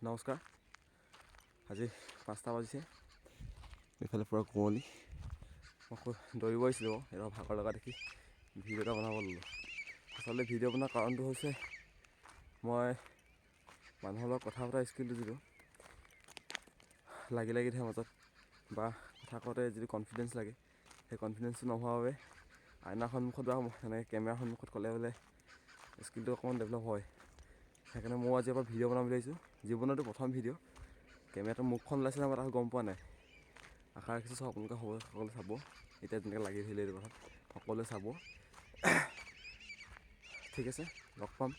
নমস্কাৰ। আজি 5টা বাজিছে, এইফালে পূৰা কুঁৱলী। মই দৌৰিব আহিছিলোঁ, এইবাৰ ভাগৰ লগা দেখি ভিডিঅ' এটা বনাব ল'লোঁ। আচলতে ভিডিঅ' বনোৱাৰ কাৰণটো হৈছে মই মানুহৰ লগত কথা পতা স্কিলটো যিটো লাগি থাকে মাজত বা কথা কওঁতে যিটো কনফিডেঞ্চ লাগে, সেই কনফিডেঞ্চটো নোহোৱাৰ বাবে আইনাৰ সন্মুখত বা এনেকৈ কেমেৰাৰ সন্মুখত ক'লে বোলে স্কিলটো অকণমান ডেভেলপ হয়। সেইকাৰণে মই আজি এবাৰ ভিডিঅ' বনাম বুলি ভাবিছোঁ। জীৱনতো প্ৰথম ভিডিঅ'। কেমেৰাটো মুখখন ওলাইছে নাই মই তাক গম পোৱা নাই। আশা ৰাখিছোঁ চব আপোনালোকে সকলোৱে চাব। এতিয়া যেনেকৈ লাগি ধৰিলে এইটো কথাত সকলোৱে চাব। ঠিক আছে, লগ পাম।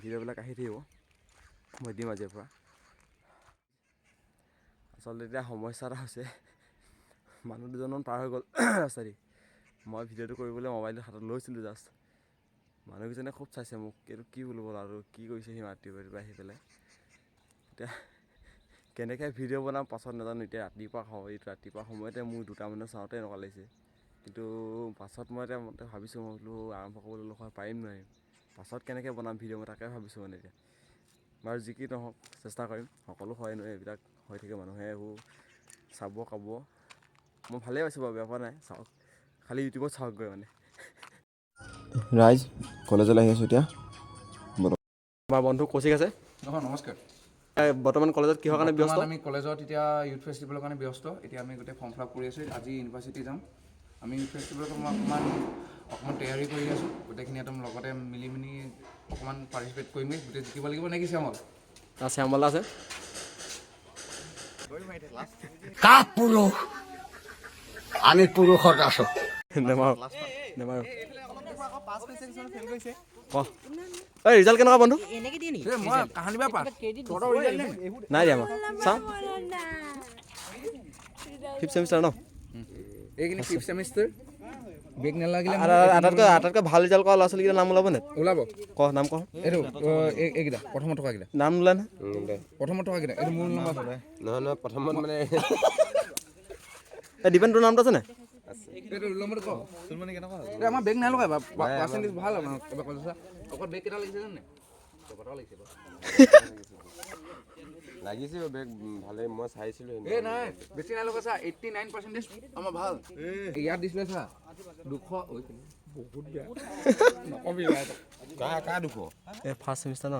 ভিডিঅ'বিলাক আহি থাকিব, মই দিম আজিৰ পৰা। আচলতে এতিয়া সমস্যা এটা হৈছে, মানুহ দুজনমান পাৰ হৈ গ'ল ৰাস্তাদি। মই ভিডিঅ'টো কৰিবলৈ মোবাইলটো হাতত লৈছিলোঁ জাষ্ট। মানুহকেইজনে খুব চাইছে মোক, এইটো কি বোলো আৰু কি কৰিছে সি ৰাতিপুৱা আহি পেলাই। এতিয়া কেনেকৈ ভিডিঅ' বনাম পাছত নাজানো। এতিয়া ৰাতিপুৱা সময়তে মোৰ 2টা মানুহ চাওঁতে এনেকুৱা লাগিছে। কিন্তু পাছত মই এতিয়া ভাবিছোঁ, মই বোলো আৰম্ভ কৰিবলৈ হয় পাৰিম নোৱাৰিম। পাছত কেনেকৈ বনাম ভিডিঅ' মই তাকে ভাবিছোঁ মানে এতিয়া। বাৰু যি কি নহওক চেষ্টা কৰিম। সকলো হয় নহয়, এইবিলাক হৈ থাকে, মানুহে এইবোৰ চাব কাব। মই ভালেই পাইছোঁ বাৰু, বেয়া পোৱা নাই। চাওক, খালি ইউটিউবত চাওকগৈ মানে। ৰাইজ কলেজলৈ আহি আছোঁ এতিয়া। আমাৰ বন্ধু কৌশিক আছে। নমস্কাৰ। বৰ্তমান কলেজত কিহৰ কাৰণে ব্যস্ত? আমি কলেজত এতিয়া ইউথ ফেষ্টিভেলৰ কাৰণে ব্যস্ত। এতিয়া আমি গোটেই ফৰ্ম ফিল আপ কৰি আছোঁ। আজি ইউনিভাৰ্চিটি যাম। আমি ইউথ ফেষ্টিভেলত অকণমান তৈয়াৰী কৰি আছোঁ। গোটেইখিনি একদম লগতে মিলি অকণমান পাৰ্টিচিপেট কৰিম। গোটেই জিকিব লাগিব নেকি শ্যামল? শ্যামল আছে। কাক পুৰুষ আমি পুৰুষত আছো। নেমাৰো। এই ৰিজাল্ট কেনেকুৱা বন্ধু? নাই দিয়া মই চাওঁ। 5th চেমিষ্টাৰ ন? এইখিনি 5th চেমিষ্টাৰ। বেগ নালাগিলে আটাইতকৈ ভাল ৰিজাল্ট কৰা ল'ৰা ছোৱালীকেইটাৰ নাম ওলাব নে? ওলাব। নাম কওঁ। এইটো এইকেইটা প্ৰথমত থকাকেইটা নাম নোলাই নহয়। প্ৰথমত থকাকেইটা এইটো মোৰ নম্বৰ নহয় প্ৰথমত মানে এই দীপেন তোৰ নামটো আছে নাই? এইটো ৰোল নম্বৰ কওঁ। আমাৰ বেগ নাই লগাই পাৰ্চেণ্টেজ ভাল আমাৰ অকল বেগ কেইটা লাগিছে জানে? লাগিছে বেগ ভালে, মই চাইছিলোঁ। এই নাই বেছি নাই লগা চা, 89% আমাৰ ভাল। ইয়াত দিছিলে চা 200 বহুত বেয়া নকবি। কাৰ দুখ এই 1st চেমিষ্টাৰ ন?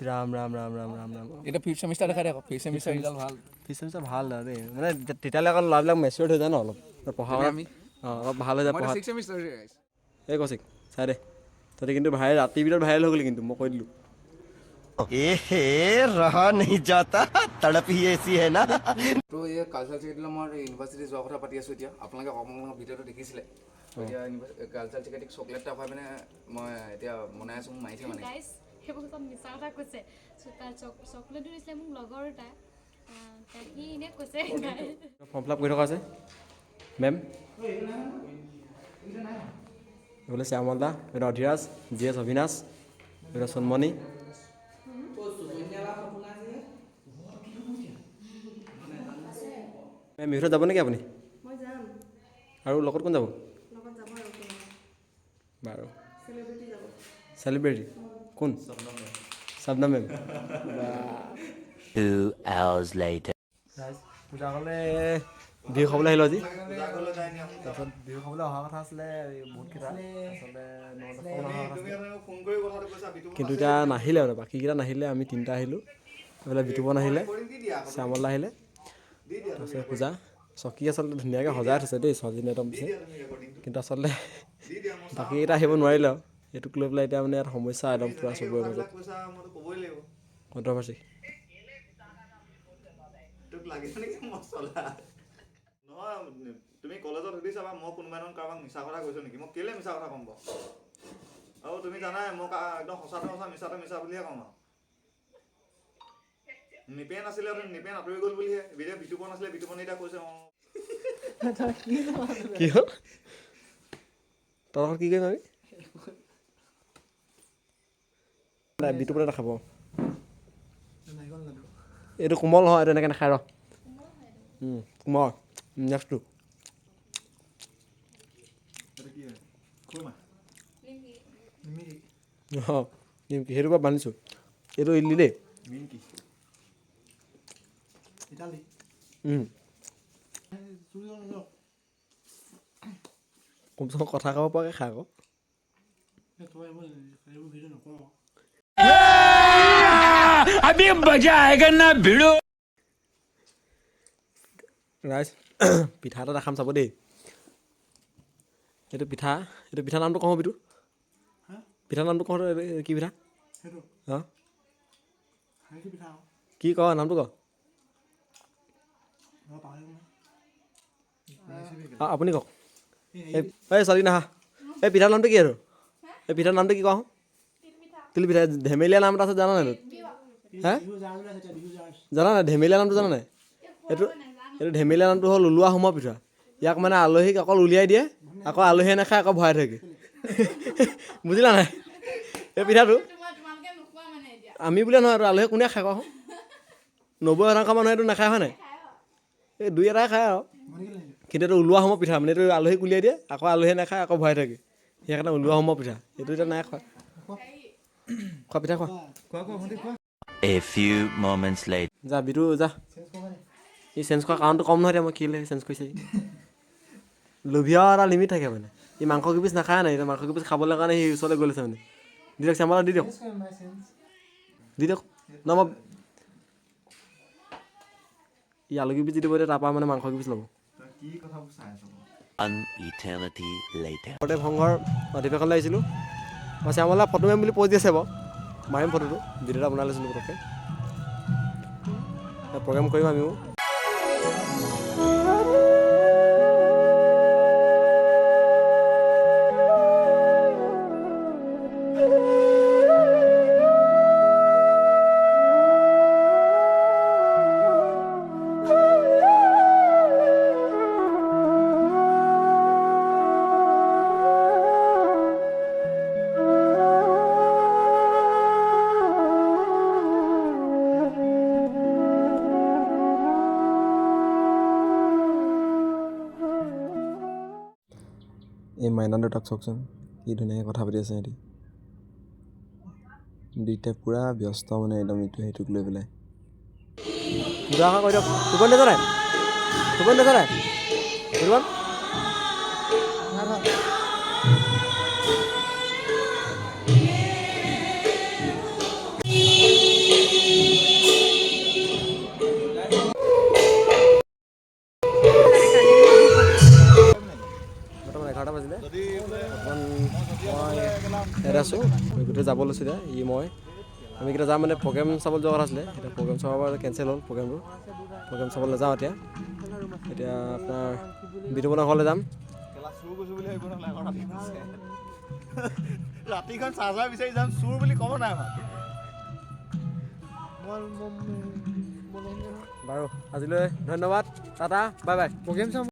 ৰাম ৰাম ৰাম ৰাম ৰাম ৰাম। এতিয়া 5th চেমিষ্টাৰ দেখাই দে আকৌ। 5th চেমিষ্টাৰ ৰিজাল্ট ভাল। 5th চেমিষ্টাৰ ভাল আৰু দেই, মানে তেতিয়ালৈ আকৌ ল'ৰাবিলাক মেচিয়ৰ্ড হৈ যায় ন অলপ। পঢ়া শুনাত অলপ ভাল হৈ যায় পঢ়াত। 6th চেমিষ্টাৰ এই কৌশিক চাই দে, তহঁতি কিন্তু ৰাতিৰ ভিতৰত ভাইৰেল হৈ গ'লি কিন্তু, মই কৈ দিলোঁ। ৰহা नहीं जाता तड़प ही ऐसी है ना। তো এই কালচাৰ চেক্ৰেটাৰী মই ইউনিভাৰ্চিটি যোৱাৰ কথা পাতি আছোঁ। এতিয়া আপোনালোকে অকণমান ভিডিঅ'টো দেখিছিলে। এতিয়া কালচাৰ চেক্ৰেটাৰীক চকলেট এটা খুৱাই মানে মই এতিয়া বনাই আছোঁ। মোক মাৰিছে মানে সেইবোৰ চব মিছা কথা কৈছে। চকলেটটো দিছিলে মোক লগৰ এটা, সি এনেই কৈছে। ফৰ্ম ফিল আপ কৰি থকা আছে মেম। এইফালে শ্যামল দা, এইফালে অধিৰাজ, GS অভিনাশ, এইফালে সোণমণি। মেম ভিতৰত যাব নেকি আপুনি? মই যাম। আৰু লগত কোন যাব? লগত যাব আৰু বাৰু। চেলিব্ৰিটি যাব। চেলিব্ৰিটি কোন? শবনম মেম। 2 hours later পূজা হ'লে বিহু খাবলৈ আহিলোঁ আজি। তাৰপিছত বিহু খাবলৈ অহা কথা আছিলে বহুতকেইটা, কিন্তু এতিয়া নাহিলে আৰু বাকীকেইটা নাহিলে। আমি 3টা আহিলোঁ। এইফালে বিতুপন আহিলে, শ্যামল আহিলে, তাৰপিছত পূজা। চকী আচলতে ধুনীয়াকৈ সজাই থৈছে দেই, ছোৱালীজনী একদম পিছে, কিন্তু আচলতে বাকীকেইটা আহিব নোৱাৰিলে আৰু। এইটোক লৈ পেলাই এতিয়া মানে ইয়াত সমস্যা একদম পূৰা চবৰে মাজত কণ্ট্ৰভাৰ্চি। নহয়, তুমি কলেজত সুধি চাবা মই কোনোবা এজন কাৰোবাক মিছা কথা কৈছোঁ নেকি? মই কেলে মিছা কথা ক'ম বাৰু? আৰু তুমি জানাই মোক একদম সঁচাটো সঁচা মিছাটো মিছা বুলিহে ক'ম আৰু। নিপেন আছিলে, নিপেন আঁতৰি গ'ল বুলিহে। বিতুপন আছিলে, বিতুপন এতিয়া কৈছে কি হ'ল? তই কি কৰিম আমি? বিতুপনে নাখাব। এইটো কোমল নহয়, এইটো এনেকৈ নাখায়। কোমল নেক্সটটো নিমকি, সেইটো পৰা বান্ধিছোঁ। এইটো ইডলি দেই। কমচে কম কথা ক'ব পৰাকৈ খা আকৌ ৰাইজ পিঠা এটা দেখাম চাব দেই এইটো পিঠা নামটো কওঁ বিটো পিঠা নামটো কওঁ কি পিঠা অঁ কি ক নামটো ক আপুনি কওক এই ছোৱালী নাহা এই পিঠাৰ নামটো কি আৰু এই পিঠাৰ নামটো কি কওঁ তিল পিঠা ধেমেলীয়া নাম এটা আছে জানা নাই হা জানা নাই ধেমেলীয়া নামটো জানা নাই এইটো ধেমেলীয়া নামটো হ'ল ওলোৱা সোমোৱা পিঠা ইয়াক মানে আলহীক অকল উলিয়াই দিয়ে আকৌ আলহীয়ে নাখায় আকৌ ভৰাই থাকে বুজিলা নাই এই পিঠাটো আমি বুলিয়ে নহয় আৰু আলহীয়ে কোনে খায় কওঁ 90% মানুহে এইটো নাখায় হয় নাই এই দুই এটাই খায় আৰু কিন্তু এইটো ওলোৱা সময় পিঠা মানে এইটো আলহীক উলিয়াই দিয়ে আকৌ আলহীয়ে নাখায় আকৌ ভৰাই থাকে সেইকাৰণে ওলোৱা সময় পিঠা এইটো এতিয়া নাই খোৱা খোৱা পিঠা খোৱা A few moments later. যা বিটু যা ই চেঞ্জ কৰা কাৰণটো কম নহয় এতিয়া মই কেলৈ চেঞ্জ কৰিছে লোভিয়া এটা লিমিট থাকে মানে ই মাংস কিপিচ নাখায় নাই এতিয়া মাংস কিপিচ খাবলৈ কাৰণে সি ওচৰলৈ গৈ লৈছে মানে দি দিয়ক চাম্বাৰ দি দিয়ক ন মই ই আলু কিপিচ দি দিব এতিয়া তাৰপৰা মানে মাংস কিপিচ ল'ব An eternity later. ঘৰতে ভংঘৰ অধিৱেশনলৈ আহিছিলোঁ মই শ্যামলা ফটো মাৰিম বুলি প'জ দি আছে বাৰু মাৰিম ফটোটো ভিডিঅ' এটা বনাই লৈছিলোঁ পটককৈ প্ৰগ্ৰেম কৰিম আমিও এই মাইনা দুটাক চাওকচোন কি ধুনীয়াকৈ কথা পাতি আছে সিহঁতি দুইটা পূৰা ব্যস্ত মানে একদম ইটো সেইটোক লৈ পেলাই কিবা এটা কৈ দিয়ক টোপনি নাযায় নাই টোপনি নাযায় নাই টোপনি বৰ্তমান 11টা বাজিলে অকণমান মই ইয়াত আছোঁ গোটেই যাব লৈছোঁ এতিয়া ই মই আমি কেইটা যাম মানে প্ৰগ্ৰেম চাবলৈ যোৱা কথা আছিলে এতিয়া প্ৰগ্ৰেম চাব পৰা কেঞ্চেল হ'ল প্ৰগ্ৰেম চাবলৈ নাযাওঁ এতিয়া আপোনাৰ বিতুপনৰ ঘৰলৈ যাম ৰাতিখন চাৰ্জাৰ বিচাৰি যাম চুৰ বুলি ক'ব নাই বাৰু আজিলৈ ধন্যবাদ টাটা বাই বাই প্ৰগ্ৰেম চাম